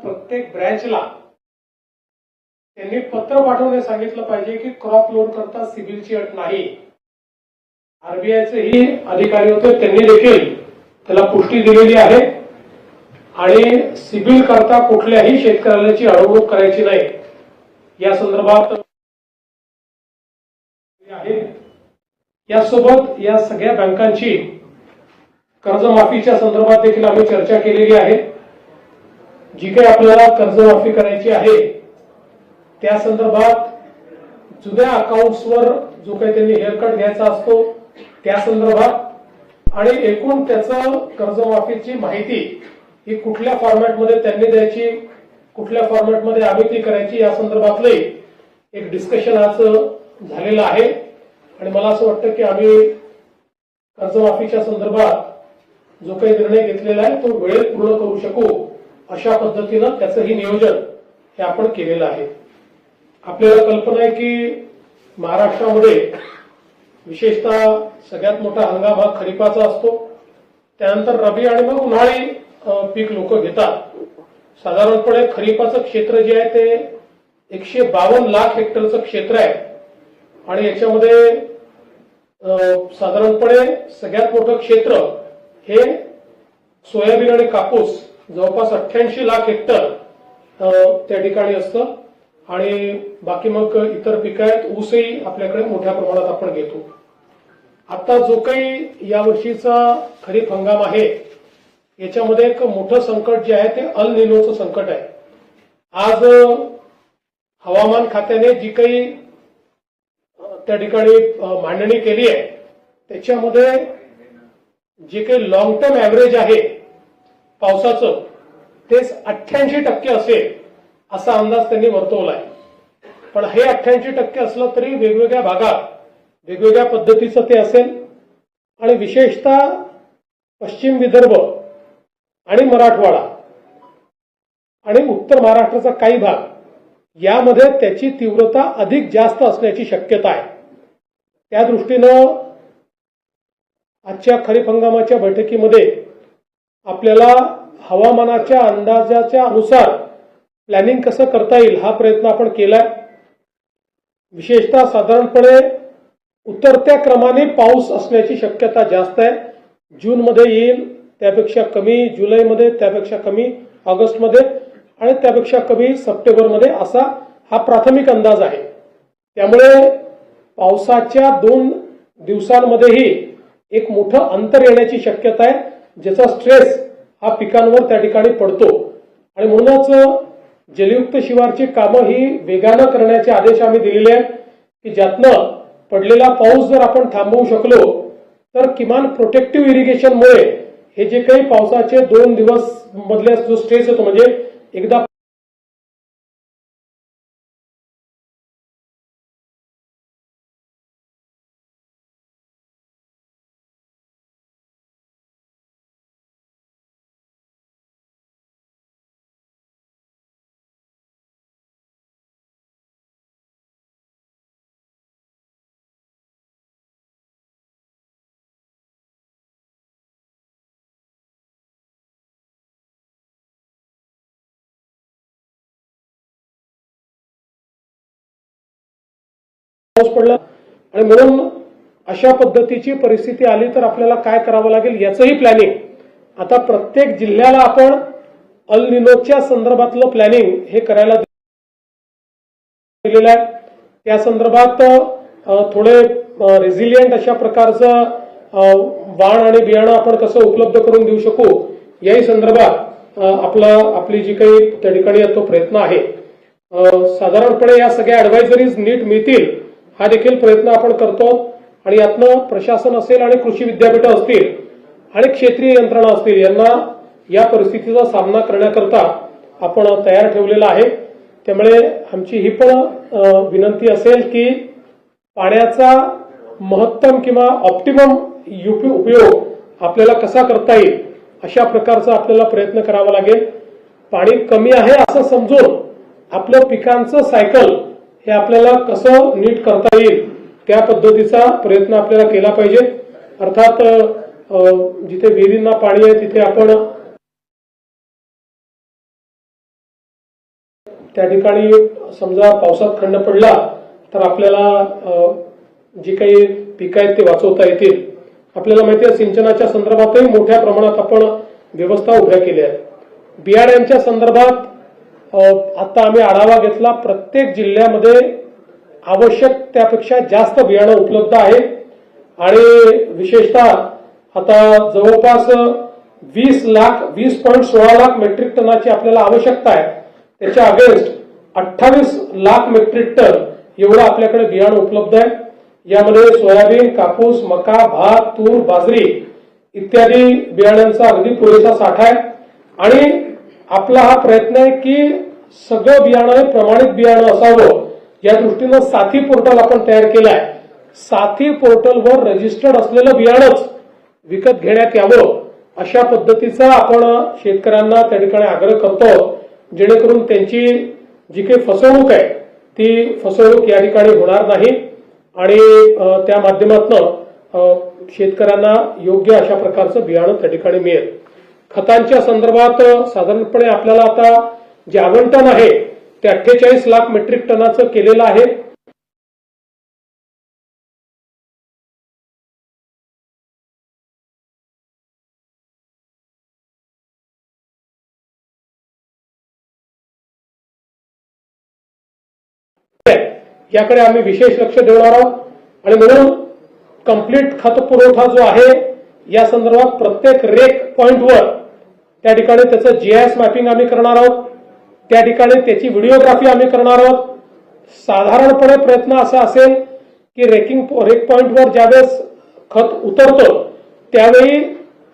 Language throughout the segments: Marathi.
प्रत्येक ब्रँचला त्यांनी पत्र पाठवून सांगितलं पाहिजे की क्रॉप लोन करता सिबिलची अट नाही। आरबीआयचे अधिकारी होते, त्यांनी देखील त्याला पुष्टी दिलेली आहे आणि सिबिल करता कुठल्याही शेतकऱ्याची अडवणूक करायची नाही या संदर्भात आहे। यासोबत या सगळ्या बँकांची कर्जमाफीच्या संदर्भात देखील आम्ही चर्चा केलेली आहे। जी काही आपल्याला कर्जमाफी करायची आहे त्या संदर्भात जुन्या अकाउंट्सवर जो काही त्यांनी हेअरकट घ्यायचा असतो त्या संदर्भात आणि एकूण त्याचं कर्जमाफीची माहिती ही कुठल्या फॉर्मॅटमध्ये त्यांनी द्यायची, कुठल्या फॉर्मॅटमध्ये आम्ही ती करायची या संदर्भातले एक डिस्कशन आज झालेलं आहे। आणि मला असं वाटतं की आम्ही कर्जमाफीच्या संदर्भात जो काही निर्णय घेतलेला आहे तो वेळेत पूर्ण करू शकू अशा पद्धतीनं त्याचंही नियोजन हे आपण केलेलं आहे। आपल्याला कल्पना आहे की महाराष्ट्रामध्ये विशेषतः सगळ्यात मोठा हंगाम हा खरीपाचा असतो, त्यानंतर रबी आणि मग उन्हाळी पीक लोक घेतात। साधारणपणे खरीपाचं क्षेत्र जे आहे ते 152 लाख हेक्टरचं क्षेत्र आहे आणि याच्यामध्ये साधारणपणे सगळ्यात मोठं क्षेत्र हे सोयाबीन आणि कापूस जवळपास 88 लाख हेक्टर त्या ठिकाणी असतं आणि बाकी मग इतर पिकं आहेत। ऊसही आपल्याकडे मोठ्या प्रमाणात आपण घेतो। आता जो काही यावर्षीचा खरीप हंगाम आहे याच्यामध्ये एक मोठं संकट जे आहे ते अल निनोचं संकट आहे। आज हवामान खात्याने जी काही त्या ठिकाणी मांडणी केली आहे त्याच्यामध्ये जे काही लॉंग टर्म ऍव्हरेज आहे पावसाचं ते 88% असेल असा अंदाज त्यांनी वर्तवलाय। पण हे 88% असलं तरी वेगवेगळ्या भागात वेगवेगळ्या पद्धतीचं ते असेल आणि विशेषतः पश्चिम विदर्भ आणि मराठवाडा आणि उत्तर महाराष्ट्राचा काही भाग यामध्ये त्याची तीव्रता अधिक जास्त असण्याची शक्यता आहे। त्या दृष्टीनं आजच्या खरीप हंगामाच्या बैठकीमध्ये आपल्याला हवामानाच्या अंदाजाच्या अनुसार प्लॅनिंग कसं करता येईल हा प्रयत्न आपण केलाय। विशेषतः साधारणपणे उतरत्या क्रमाने पाऊस असण्याची शक्यता जास्त आहे। जूनमध्ये येईल त्यापेक्षा कमी, जुलैमध्ये त्यापेक्षा कमी, ऑगस्टमध्ये आणि त्यापेक्षा कमी सप्टेंबरमध्ये असा हा प्राथमिक अंदाज आहे। त्यामुळे पावसाच्या 2 दिवसांमध्येही एक मोठं अंतर येण्याची शक्यता आहे ज्याचा स्ट्रेस हा पिकांवर त्या ठिकाणी पडतो आणि म्हणूनच जलयुक्त शिवारची कामं ही वेगानं करण्याचे आदेश आम्ही दिलेले आहेत की ज्यातनं पडलेला पाऊस जर आपण थांबवू शकलो तर किमान प्रोटेक्टिव्ह इरिगेशनमुळे हे जे काही पावसाचे 2 दिवस मधले जो स्ट्रेस येतो म्हणजे एकदा पाऊस पडला आणि म्हणून अशा पद्धतीची परिस्थिती आली तर आपल्याला काय करावं लागेल याचंही प्लॅनिंग आता प्रत्येक जिल्ह्याला आपण अल निनोच्या संदर्भातलं प्लॅनिंग हे करायला दिलेलं आहे। त्या संदर्भात थोडे रेझिलियंट अशा प्रकारचं वाण आणि बियाणं आपण कसं उपलब्ध करून देऊ शकू याही संदर्भात आपली जी काही त्या ठिकाणी तो प्रयत्न आहे। साधारणपणे या सगळ्या ऍडवायझरीज नीट मिळतील हा देखील प्रयत्न आपण करतो आणि यातनं प्रशासन असेल आणि कृषी विद्यापीठ असतील आणि क्षेत्रीय यंत्रणा असतील यांना या परिस्थितीचा सामना करण्याकरता आपण तयार ठेवलेला आहे। त्यामुळे आमची ही पण विनंती असेल की पाण्याचा महत्तम किंवा ऑप्टिमम उपयोग आपल्याला कसा करता येईल अशा प्रकारचा आपल्याला प्रयत्न करावा लागेल। पाणी कमी आहे असं समजून आपल्या पिकांचं सायकल हे आपल्याला कसं नीट करता येईल त्या पद्धतीचा प्रयत्न आपल्याला केला पाहिजे। अर्थात जिथे विहिरींना पाणी आहे तिथे आपण त्या ठिकाणी समजा पावसात खंड पडला तर आपल्याला जी काही पिकं आहेत ते वाचवता येतील. आपल्याला माहिती आहे सिंचनाच्या संदर्भातही मोठ्या प्रमाणात आपण व्यवस्था उभ्या केल्या आहेत. बियाण्यांच्या संदर्भात आता आम्ही आढावा घेतला. प्रत्येक जिल्ह्यामध्ये आवश्यक त्यापेक्षा जास्त बियाणं उपलब्ध आहे आणि विशेषतः आता जवळपास 20.16 लाख मेट्रिक टनाची आपल्याला आवश्यकता आहे. त्याच्या अगेन्स्ट 28 लाख मेट्रिक टन एवढं आपल्याकडे बियाणं उपलब्ध आहे. यामध्ये सोयाबीन, कापूस, मका, भात, तूर, बाजरी इत्यादी बियाण्यांचा अगदी पुरेसा साठा आहे आणि आपला हा प्रयत्न आहे की सगळं बियाणं प्रमाणित बियाणं असावं. या दृष्टीनं साथी पोर्टल आपण तयार केलं आहे. साथी पोर्टलवर रजिस्टर्ड असलेलं बियाणंच विकत घेण्यात यावं अशा पद्धतीचा आपण शेतकऱ्यांना त्या ठिकाणी आग्रह करतो, जेणेकरून त्यांची जी काही फसवणूक आहे ती फसवणूक या ठिकाणी होणार नाही आणि त्या माध्यमातून शेतकऱ्यांना योग्य अशा प्रकारचं बियाणं त्या ठिकाणी मिळेल. खतांच्या संदर्भात साधारणपणे आपल्याला आता जे आवंटन आहे ते 48 लाख मेट्रिक टनाचं केलेलं आहे. याकडे आम्ही विशेष लक्ष देणार आहोत आणि म्हणून कंप्लीट खत पुरवठा जो आहे या संदर्भात प्रत्येक रेक पॉइंटवर त्या ठिकाणी त्याचं जीआयएस मॅपिंग आम्ही करणार आहोत. त्या ठिकाणी त्याची व्हिडिओग्राफी आम्ही करणार आहोत. साधारणपणे प्रयत्न असा असेल की रेक पॉइंटवर ज्यावेळेस खत उतरतं त्यावेळी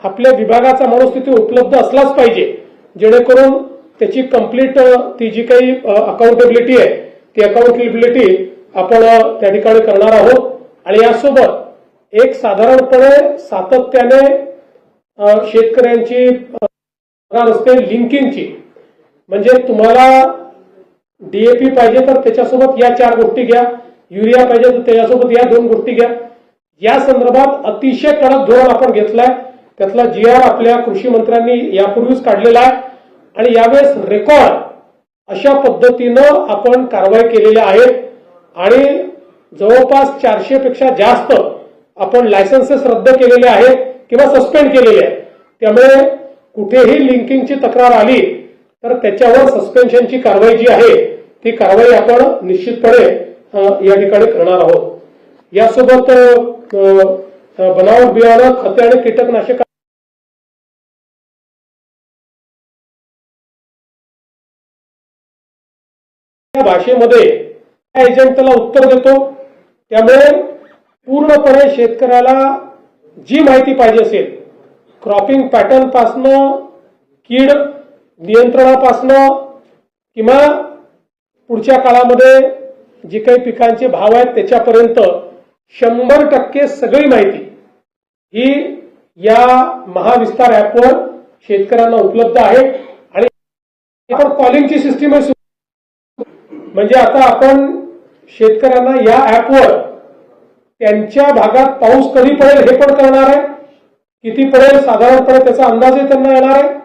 आपल्या विभागाचा माणूस तिथे उपलब्ध असलाच पाहिजे, जेणेकरून त्याची कंप्लीट ती जी काही अकाउंटेबिलिटी आहे ती अकाउंटेबिलिटी आपण त्या ठिकाणी करणार आहोत. आणि यासोबत एक साधारणपणे सातत्याने शेतकऱ्यांची असते लिंकिंगची, म्हणजे तुम्हाला डीएपी पाहिजे तर त्याच्यासोबत या 4 गोष्टी घ्या, युरिया पाहिजे तर त्याच्यासोबत या 2 गोष्टी घ्या. या संदर्भात अतिशय कडक धोरण आपण घेतलाय. त्यातला GR आपल्या कृषी मंत्र्यांनी यापूर्वीच काढलेला आहे आणि यावेळेस रेकॉर्ड अशा पद्धतीनं आपण कारवाई केलेल्या आहेत आणि जवळपास 400 पेक्षा जास्त आपण लायसन्सेस रद्द केलेले आहेत किंवा सस्पेंड केलेले आहेत. त्यामुळे कुठेही लिंकिंगची तक्रार आली तर त्याच्यावर सस्पेन्शनची कारवाई जी आहे ती कारवाई आपण निश्चितपणे या ठिकाणी करणार आहोत. यासोबत बनावट बियाणं, खते आणि कीटकनाशक भाषेमध्ये एजंट त्याला उत्तर देतो. त्यामुळे पूर्णपणे शेतकऱ्याला जी माहिती पाहिजे असेल, क्रॉपिंग पॅटर्न पासनं, कीड नियंत्रणापासनं किंवा पुढच्या काळामध्ये जी काही पिकांचे भाव आहेत त्याच्यापर्यंत 100% सगळी माहिती ही या महाविस्तार ऍपवर शेतकऱ्यांना उपलब्ध आहे. आणि आपण कॉलिंगची सिस्टीम आहे, म्हणजे आता आपण शेतकऱ्यांना या ऍपवर त्यांच्या भागात पाऊस कधी पडेल हे पण कळणार आहे, किती पडेल साधारणपणे त्याचा अंदाजही त्यांना येणार आहे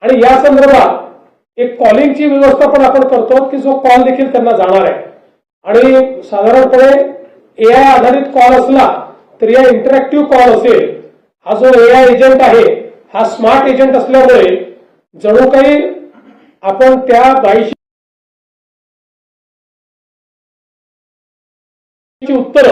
आणि या संदर्भात एक कॉलिंगची व्यवस्था पण आपण करतो की जो कॉल देखील त्यांना जाणार आहे. आणि साधारणपणे AI आधारित कॉल असला तर या इंटरॅक्टिव्ह कॉल असेल. हा जो AI एजंट आहे हा स्मार्ट एजंट असल्यामुळे जणू काही आपण त्या बाईशी उत्तर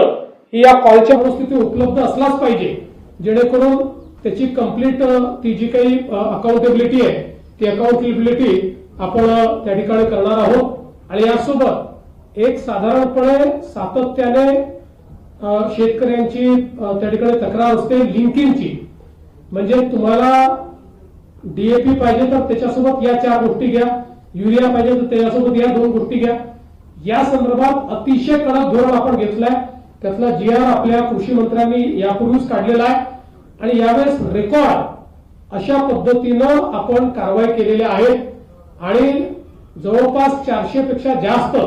ही या कॉलच्या परिस्थिती उपलब्ध असलाच पाहिजे, जेणेकरून त्याची कंप्लीट ती जी काही अकाउंटेबिलिटी आहे ती अकाउंटेबिलिटी आपण त्या ठिकाणी करणार आहोत. आणि यासोबत एक साधारणपणे सातत्याने शेतकऱ्यांची त्या ठिकाणी तक्रार असते लिंकिंगची, म्हणजे तुम्हाला डीएपी पाहिजे तर त्याच्यासोबत या 4 गोष्टी घ्या, युरिया पाहिजे तर त्याच्यासोबत या 2 गोष्टी घ्या. या संदर्भात अतिशय कडक धोरण आपण घेतलंय. त्यातला GR आपल्या कृषी मंत्र्यांनी यापूर्वीच काढलेला आहे आणि यावेळेस रेकॉर्ड अशा पद्धतीनं आपण कारवाई केलेल्या आहेत आणि जवळपास 400 पेक्षा जास्त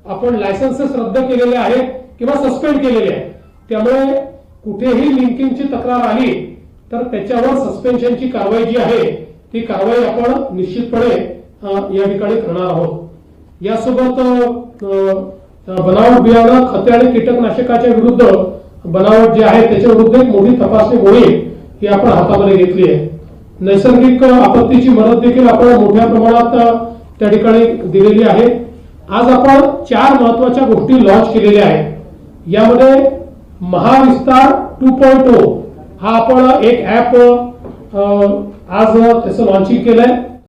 आपण लायसन्सेस रद्द केलेले आहेत किंवा सस्पेंड केलेले आहेत. त्यामुळे कुठेही लिंकिंगची तक्रार आली तर त्याच्यावर सस्पेन्शनची कारवाई जी आहे ती कारवाई आपण निश्चितपणे या ठिकाणी करणार आहोत. यासोबत बनावट बियाणं, खते आणि कीटकनाशकाच्या विरुद्ध बनावट जे आहे त्याच्या विरुद्ध एक मोठी तपासणी मोहीम ही आपण हातामध्ये घेतली आहे. नैसर्गिक आपत्तीची मदत देखील आपण मोठ्या प्रमाणात त्या ठिकाणी दिलेली आहे. आज आपण 4 महत्वाच्या गोष्टी लॉन्च केलेल्या आहेत. यामध्ये महाविस्तार 2.0 हा आपण एक ऍप आज त्याचं लॉन्चिंग केलंय.